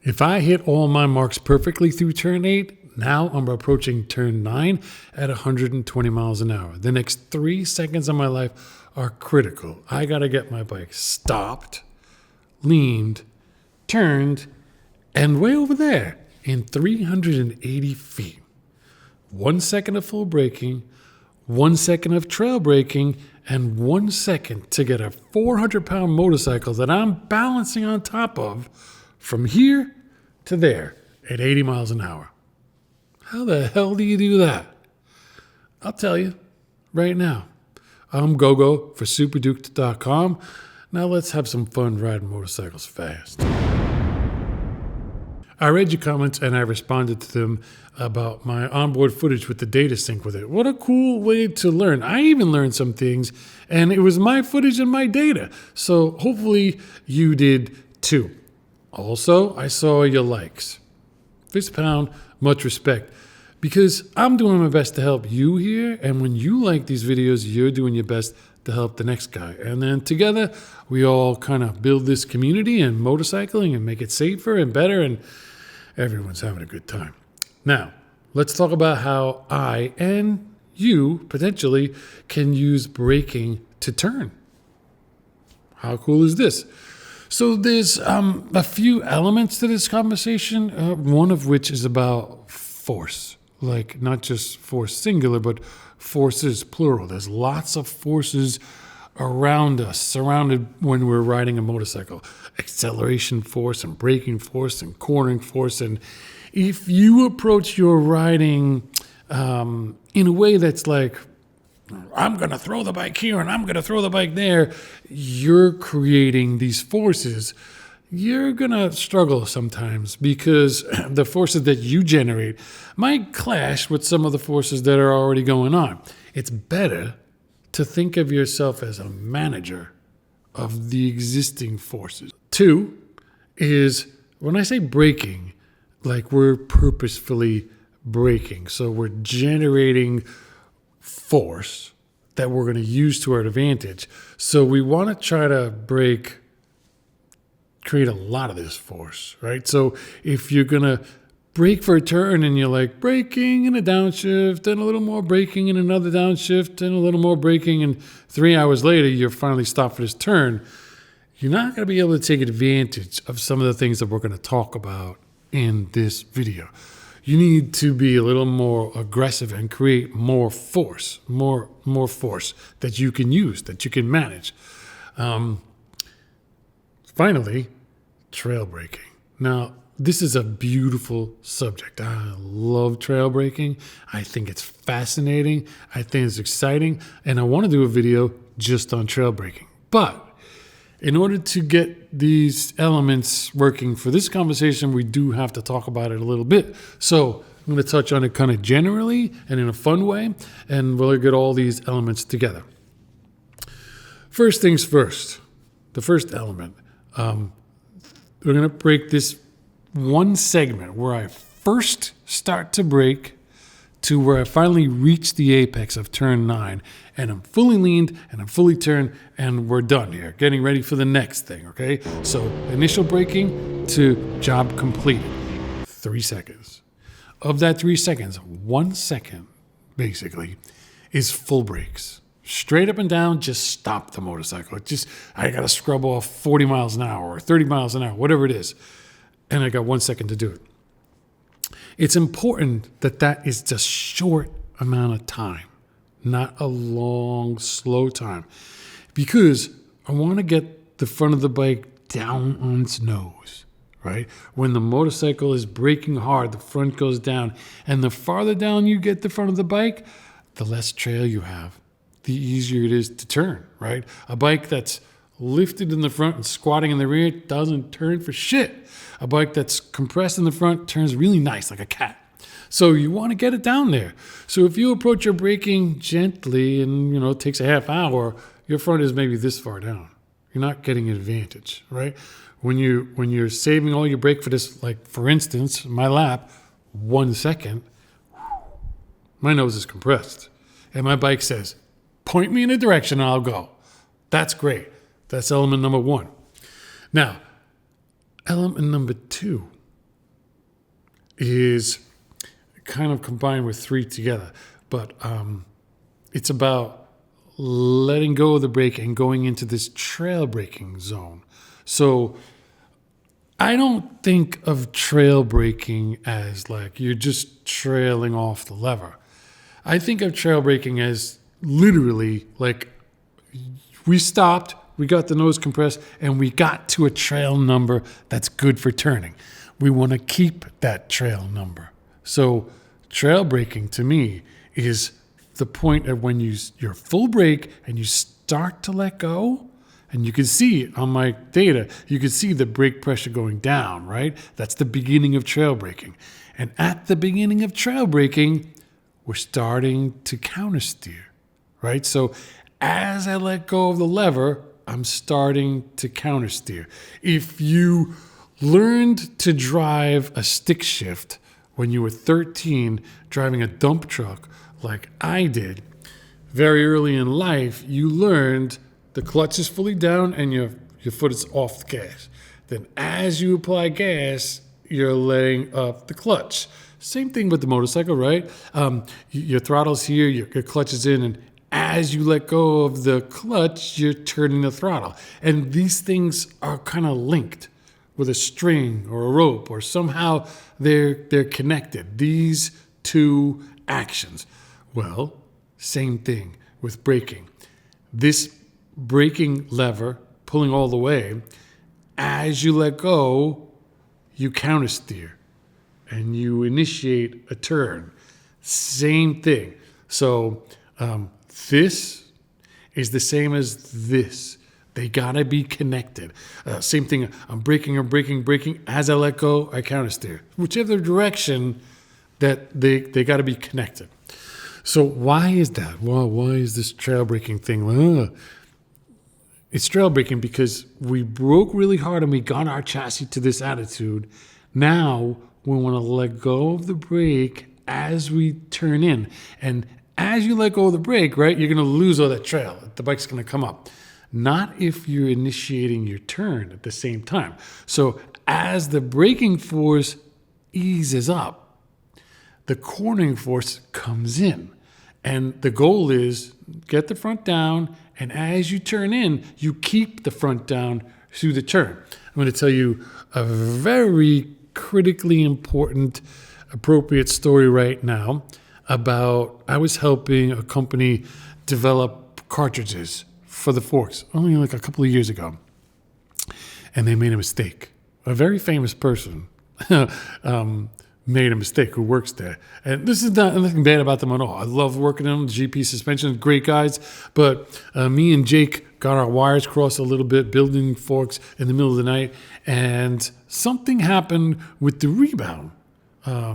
If I hit all my marks perfectly through turn 8, now I'm approaching turn 9 at 120 miles an hour. The next 3 seconds of my life are critical. I got to get my bike stopped, leaned, turned, and way over there in 380 feet. 1 second of full braking, 1 second of trail braking, and 1 second to get a 400-pound motorcycle that I'm balancing on top of from here to there at 80 miles an hour. How the hell do you do that? I'll tell you right now. I'm Gogo for superduked.com. Now let's have some fun riding motorcycles fast. I read your comments and I responded to them about my onboard footage with the data sync with it. What a cool way to learn. I even learned some things and it was my footage and my data. So hopefully you did too. Also, I saw your likes. Fist pound, much respect. Because I'm doing my best to help you here, and when you like these videos, you're doing your best to help the next guy. And then together, we all kind of build this community and motorcycling and make it safer and better, and everyone's having a good time. Now, let's talk about how I and you potentially can use braking to turn. How cool is this? So there's a few elements to this conversation, one of which is about force. Like not just force singular, but forces plural. There's lots of forces around us, surrounded when we're riding a motorcycle. Acceleration force and braking force and cornering force. And if you approach your riding in a way that's like, I'm going to throw the bike here and I'm going to throw the bike there, you're creating these forces. You're going to struggle sometimes because the forces that you generate might clash with some of the forces that are already going on. It's better to think of yourself as a manager of the existing forces. 2 is when I say braking, like we're purposefully braking. So we're generating force that we're going to use to our advantage. So we want to try to create a lot of this force, right? So if you're going to brake for a turn and you're like braking in a downshift and a little more braking in another downshift and a little more braking, and 3 hours later you're finally stopped for this turn, you're not going to be able to take advantage of some of the things that we're going to talk about in this video. You need to be a little more aggressive and create more force, more force that you can use, that you can manage. Finally, trail braking. Now, this is a beautiful subject. I love trail braking. I think it's fascinating. I think it's exciting. And I want to do a video just on trail braking. But in order to get these elements working for this conversation, we do have to talk about it a little bit. So I'm going to touch on it kind of generally and in a fun way, and we'll get all these elements together. First things first, the first element. We're going to break this one segment where I first start to brake to where I finally reach the apex of turn 9, and I'm fully leaned and I'm fully turned and we're done here, getting ready for the next thing, okay? So initial braking to job completed, 3 seconds. Of that 3 seconds, 1 second basically is full brakes. Straight up and down, just stop the motorcycle. I got to scrub off 40 miles an hour or 30 miles an hour, whatever it is. And I got 1 second to do it. It's important that that is just short amount of time, not a long, slow time, because I want to get the front of the bike down on its nose, right? When the motorcycle is braking hard, the front goes down, and the farther down you get the front of the bike, the less trail you have, the easier it is to turn, right? A bike that's lifted in the front and squatting in the rear doesn't turn for shit. A bike that's compressed in the front turns really nice, like a cat. So you want to get it down there. So if you approach your braking gently and, it takes a half hour, your front is maybe this far down. You're not getting an advantage, right? When you're saving all your brake for this, like for instance, my lap, 1 second, my nose is compressed. And my bike says, point me in a direction and I'll go. That's great. That's element number 1. Now, element number 2 is kind of combined with 3 together. But it's about letting go of the brake and going into this trail braking zone. So I don't think of trail braking as like you're just trailing off the lever. I think of trail braking as literally like we stopped, we got the nose compressed, and we got to a trail number that's good for turning. We want to keep that trail number. So trail braking to me is the point of when you're full brake and you start to let go. And you can see on my data, you can see the brake pressure going down, right? That's the beginning of trail braking. And at the beginning of trail braking, we're starting to countersteer, right? So as I let go of the lever, I'm starting to countersteer. If you learned to drive a stick shift when you were 13, driving a dump truck like I did, very early in life, you learned the clutch is fully down and your foot is off the gas. Then as you apply gas, you're letting up the clutch. Same thing with the motorcycle, right? Your throttle's here, your clutch is in, and as you let go of the clutch, you're turning the throttle. And these things are kind of linked with a string or a rope, or somehow they're connected. These two actions. Well, same thing with braking. This braking lever, pulling all the way, as you let go, you countersteer and you initiate a turn. Same thing. So this is the same as this. They gotta be connected. Same thing. I'm braking. As I let go, I countersteer. Whichever direction that they gotta be connected. So why is that? Well, why is this trail braking thing? It's trail braking because we broke really hard and we got our chassis to this attitude. Now we want to let go of the brake as we turn in. And as you let go of the brake, right, you're going to lose all that trail. The bike's going to come up. Not if you're initiating your turn at the same time. So as the braking force eases up, the cornering force comes in. And the goal is get the front down, and as you turn in, you keep the front down through the turn. I'm going to tell you a very critically important, appropriate story right now about I was helping a company develop cartridges for the forks only like a couple of years ago. And they made a mistake. A very famous person made a mistake who works there. And this is not nothing bad about them at all. I love working on them. GP Suspension, great guys. But me and Jake got our wires crossed a little bit, building forks in the middle of the night. And something happened with the rebound. I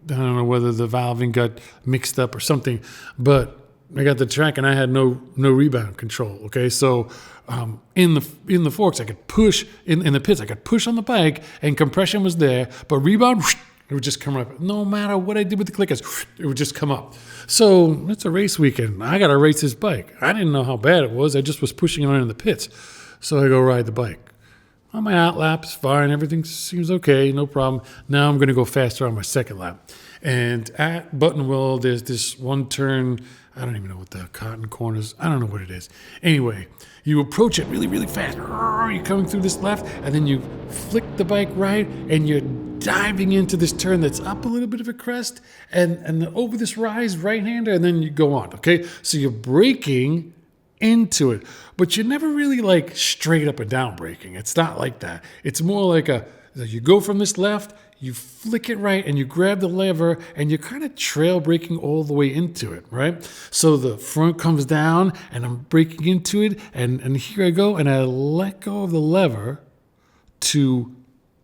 don't know whether the valving got mixed up or something, but I got the track and I had no rebound control. Okay, so in the forks I could push in the pits. I could push on the bike and compression was there, but rebound it would just come up. No matter what I did with the clickers, it would just come up. So it's a race weekend. I got to race this bike. I didn't know how bad it was. I just was pushing it on in the pits. So I go ride the bike. On my out lap's fine. Everything seems okay. No problem. Now I'm going to go faster on my second lap. And at Buttonwell, there's this one turn. I don't even know what the cotton corn is. I don't know what it is. Anyway, you approach it really, really fast. You're coming through this left, and then you flick the bike right, and you're diving into this turn that's up a little bit of a crest, and over this rise, right-hander, and then you go on, okay? So you're braking into it, but you're never really like straight up and down braking. It's not like that. It's more like you go from this left, you flick it right, and you grab the lever, and you're kind of trail braking all the way into it, right? So the front comes down, and I'm braking into it, and here I go, and I let go of the lever to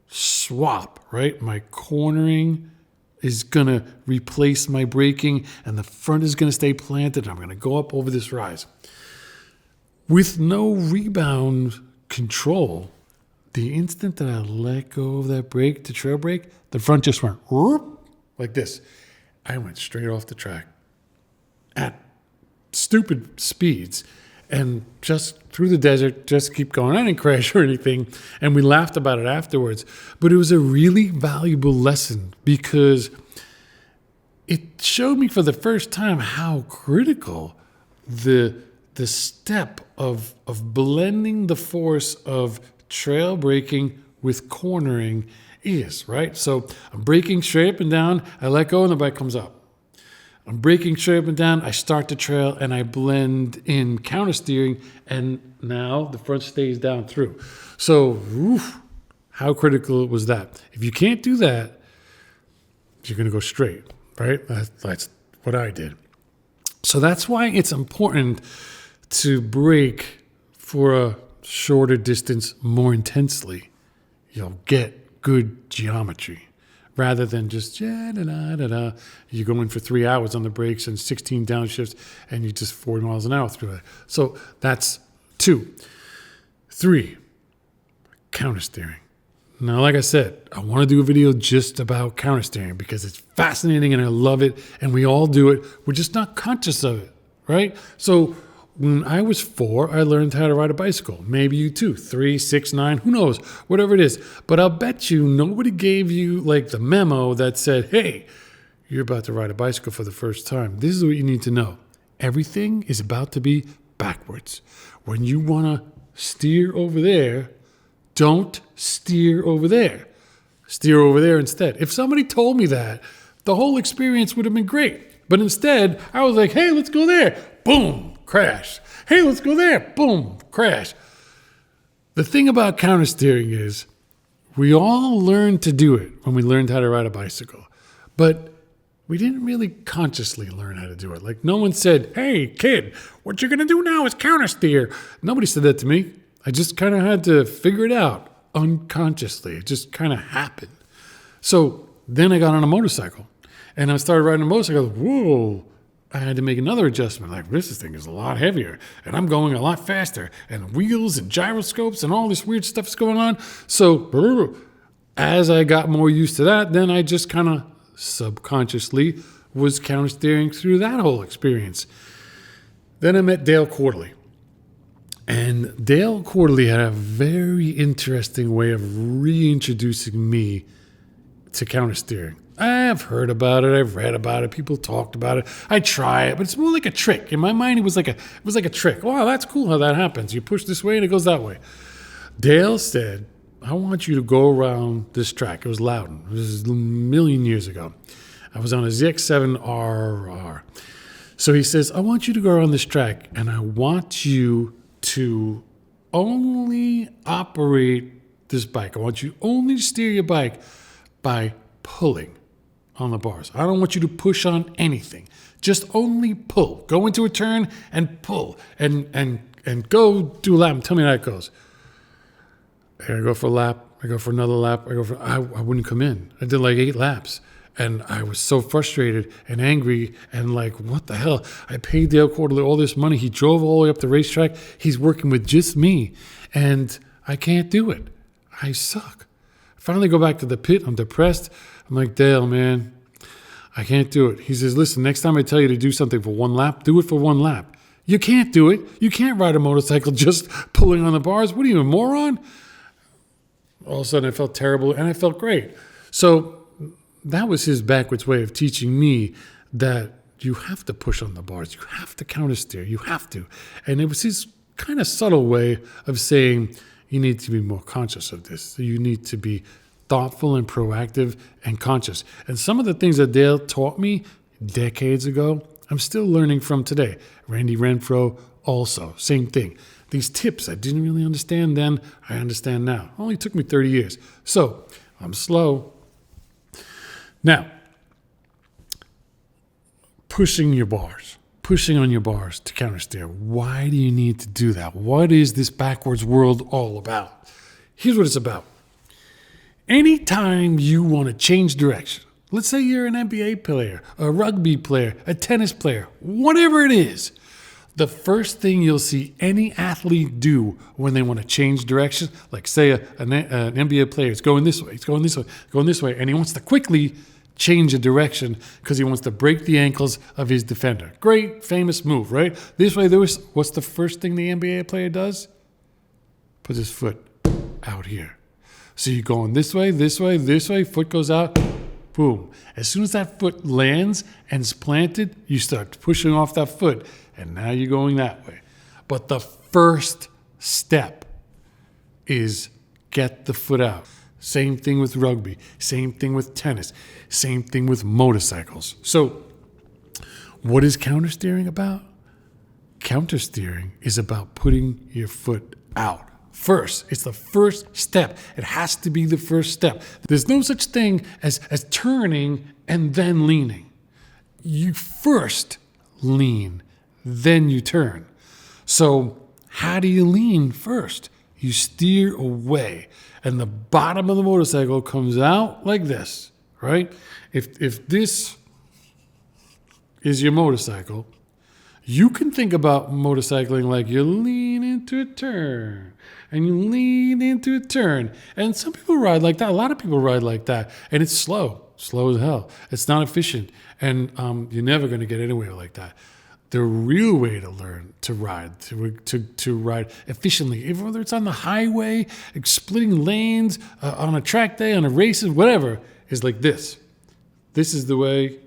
swap, right? My cornering is going to replace my braking, and the front is going to stay planted, and I'm going to go up over this rise. With no rebound control, the instant that I let go of that brake to trail brake, the front just went whoop, like this. I went straight off the track at stupid speeds. and just through the desert, just keep going. I didn't crash or anything, and we laughed about it afterwards. But it was a really valuable lesson because it showed me for the first time how critical the step of blending the force of trail braking with cornering is, right? So I'm braking straight up and down, I let go and the bike comes up. I'm braking straight up and down, I start the trail and I blend in counter steering, and now the front stays down through. So, how critical was that? If you can't do that, you're going to go straight, right? That's what I did. So that's why it's important to brake for a shorter distance more intensely. You'll get good geometry rather than just you're going for 3 hours on the brakes and 16 downshifts and you just 40 miles an hour through that. So that's 2. 3, counter steering. Now, like I said, I want to do a video just about counter steering because it's fascinating and I love it and we all do it. We're just not conscious of it, right? So when I was 4, I learned how to ride a bicycle. Maybe you too, 3, 6, 9, who knows, whatever it is. But I'll bet you nobody gave you like the memo that said, hey, you're about to ride a bicycle for the first time. This is what you need to know. Everything is about to be backwards. When you want to steer over there, don't steer over there. Steer over there instead. If somebody told me that, the whole experience would have been great. But instead, I was like, hey, let's go there. Boom, crash. Hey, let's go there. Boom, crash. The thing about counter steering is we all learned to do it when we learned how to ride a bicycle. But we didn't really consciously learn how to do it. Like no one said, hey, kid, what you're going to do now is counter steer. Nobody said that to me. I just kind of had to figure it out unconsciously. It just kind of happened. So then I got on a motorcycle and I started riding a motorcycle. Whoa, I had to make another adjustment. Like this thing is a lot heavier and I'm going a lot faster and wheels and gyroscopes and all this weird stuff's going on. So as I got more used to that, then I just kind of subconsciously was counter steering through that whole experience. Then I met Dale Cordley. And Dale Cordley had a very interesting way of reintroducing me to counter steering. I've heard about it. I've read about it. People talked about it. I try it, but it's more like a trick. In my mind, it was like a trick. Wow, that's cool how that happens. You push this way and it goes that way. Dale said, I want you to go around this track. It was Loudon. This is a million years ago. I was on a ZX7RR. So he says, I want you to go around this track and I want you to only operate this bike. I want you only to steer your bike by pulling on the bars. I don't want you to push on anything. Just only pull. Go into a turn and pull and go do a lap and tell me how it goes. I go for a lap. I go for another lap. I wouldn't come in. I did like 8 laps. And I was so frustrated and angry and like, what the hell? I paid Dale Cordley all this money. He drove all the way up the racetrack. He's working with just me. And I can't do it. I suck. I finally go back to the pit. I'm depressed. I'm like, Dale, man, I can't do it. He says, listen, next time I tell you to do something for 1 lap, do it for 1 lap. You can't do it. You can't ride a motorcycle just pulling on the bars. What are you, a moron? All of a sudden I felt terrible and I felt great. So that was his backwards way of teaching me that you have to push on the bars. You have to counter steer. You have to. And it was his kind of subtle way of saying you need to be more conscious of this. You need to be thoughtful and proactive and conscious. And some of the things that Dale taught me decades ago, I'm still learning from today. Randy Renfro also, same thing. These tips I didn't really understand then, I understand now. It only took me 30 years. So I'm slow. Now, pushing on your bars to counter steer. Why do you need to do that? What is this backwards world all about? Here's what it's about. Anytime you want to change direction, let's say you're an NBA player, a rugby player, a tennis player, whatever it is, the first thing you'll see any athlete do when they want to change direction, like say an NBA player is going this way, and he wants to quickly change of direction because he wants to break the ankles of his defender. Great, famous move, right? This way, what's the first thing the NBA player does? Puts his foot out here. So you're going this way, this way, this way, foot goes out, boom. As soon as that foot lands and is planted, you start pushing off that foot, and now you're going that way. But the first step is get the foot out. Same thing with rugby, same thing with tennis, same thing with motorcycles. So what is countersteering about? Countersteering is about putting your foot out first. It's the first step. It has to be the first step. There's no such thing as turning and then leaning. You first lean, then you turn. So how do you lean first? You steer away, and the bottom of the motorcycle comes out like this, right? If this is your motorcycle, you can think about motorcycling like you lean into a turn, and you lean into a turn. And some people ride like that. A lot of people ride like that, and it's slow as hell. It's not efficient, and you're never going to get anywhere like that. The real way to learn to ride, to ride efficiently, whether it's on the highway, splitting lanes, on a track day, on a race, whatever, is like this. This is the way,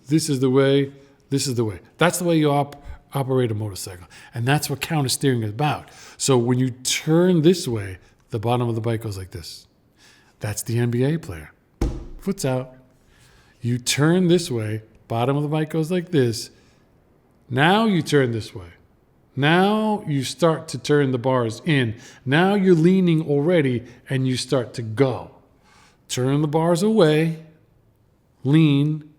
this is the way, this is the way. That's the way you operate a motorcycle. And that's what countersteering is about. So when you turn this way, the bottom of the bike goes like this. That's the NBA player. Foot's out. You turn this way, bottom of the bike goes like this. Now you turn this way. Now you start to turn the bars in. Now you're leaning already and you start to go. Turn the bars away, lean,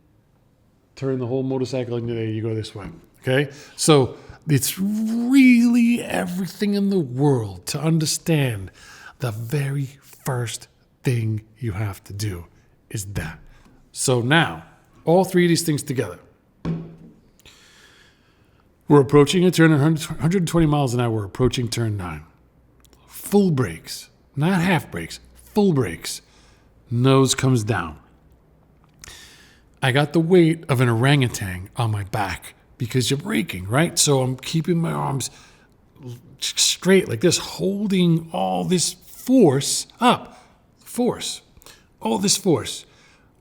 turn the whole motorcycle into there, you go this way. Okay? So it's really everything in the world to understand the very first thing you have to do is that. So now, all three of these things together. We're approaching a turn at 120 miles an hour. We're approaching turn 9. Full brakes, not half brakes, full brakes. Nose comes down. I got the weight of an orangutan on my back because you're braking, right? So I'm keeping my arms straight like this, holding all this force up. All this force.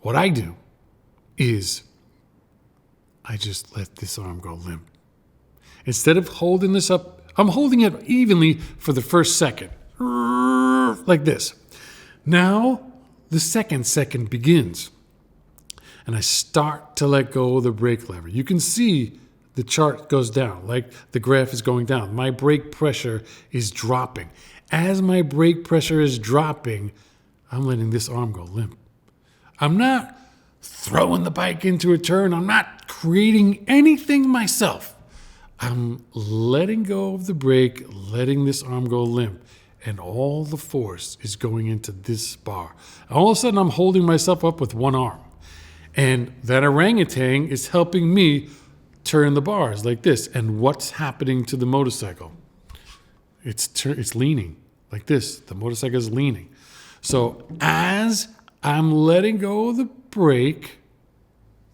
What I do is I just let this arm go limp. Instead of holding this up, I'm holding it evenly for the first second, like this. Now, the second begins, and I start to let go of the brake lever. You can see the chart goes down, like the graph is going down. My brake pressure is dropping. As my brake pressure is dropping, I'm letting this arm go limp. I'm not throwing the bike into a turn. I'm not creating anything myself. I'm letting go of the brake, letting this arm go limp, and all the force is going into this bar. All of a sudden, I'm holding myself up with one arm, and that orangutan is helping me turn the bars like this. And what's happening to the motorcycle? It's leaning like this. The motorcycle is leaning. So as I'm letting go of the brake,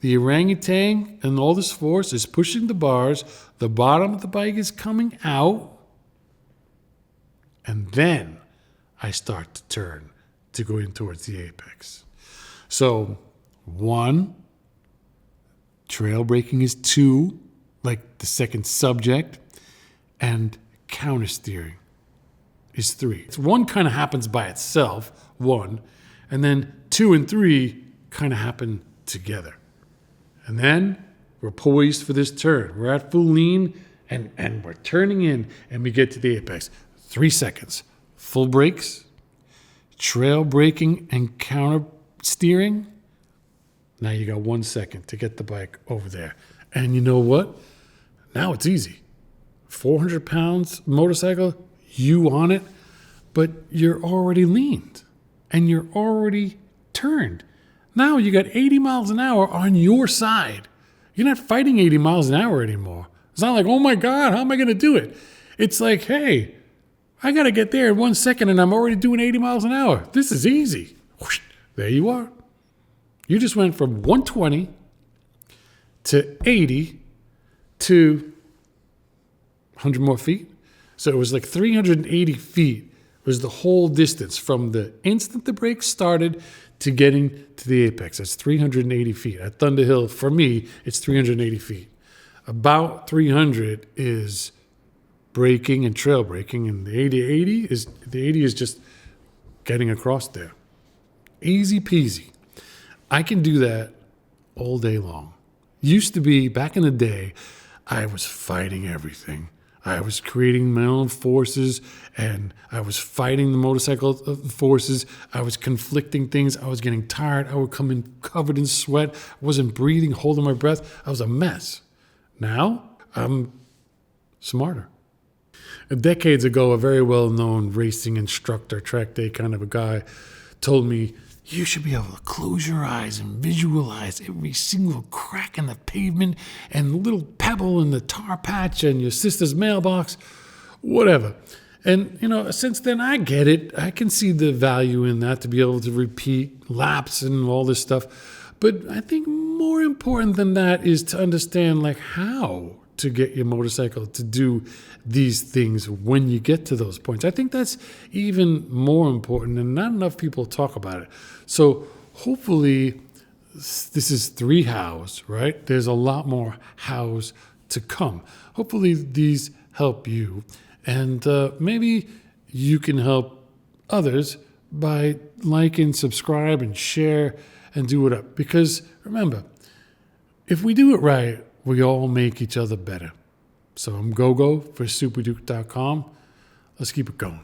the orangutan and all this force is pushing the bars. The bottom of the bike is coming out. And then I start to turn to go in towards the apex. So 1, trail braking is 2, like the second subject. And countersteering is 3. 1 kind of happens by itself, 1. And then 2 and 3 kind of happen together. And then we're poised for this turn. We're at full lean, and we're turning in, and we get to the apex. 3 seconds. Full brakes, trail braking, and counter steering. Now you got 1 second to get the bike over there. And you know what? Now it's easy. 400 pounds motorcycle, you on it, but you're already leaned, and you're already turned. Now you got 80 miles an hour on your side. You're not fighting 80 miles an hour anymore. It's not like, oh my God, how am I going to do it? It's like, hey, I got to get there in 1 second and I'm already doing 80 miles an hour. This is easy. Whoosh, there you are. You just went from 120 to 80 to 100 more feet. So it was like 380 feet was the whole distance from the instant the brake started to getting to the apex. That's 380 feet. At Thunder Hill, for me, it's 380 feet. About 300 is braking and trail braking, and the 80 is just getting across there. Easy peasy. I can do that all day long. Used to be, back in the day, I was fighting everything. I was creating my own forces, and I was fighting the motorcycle forces. I was conflicting things. I was getting tired. I would come in covered in sweat. I wasn't breathing, holding my breath. I was a mess. Now, I'm smarter. Decades ago, a very well-known racing instructor, track day kind of a guy, told me, you should be able to close your eyes and visualize every single crack in the pavement and little pebble in the tar patch and your sister's mailbox, whatever. And, since then I get it. I can see the value in that, to be able to repeat laps and all this stuff. But I think more important than that is to understand how to get your motorcycle to do these things when you get to those points. I think that's even more important, and not enough people talk about it. So hopefully this is 3 hows, right? There's a lot more hows to come. Hopefully these help you, and maybe you can help others by liking, subscribe, and share, and do it up. Because remember, if we do it right, we all make each other better. So I'm GoGo for SuperDuke.com. Let's keep it going.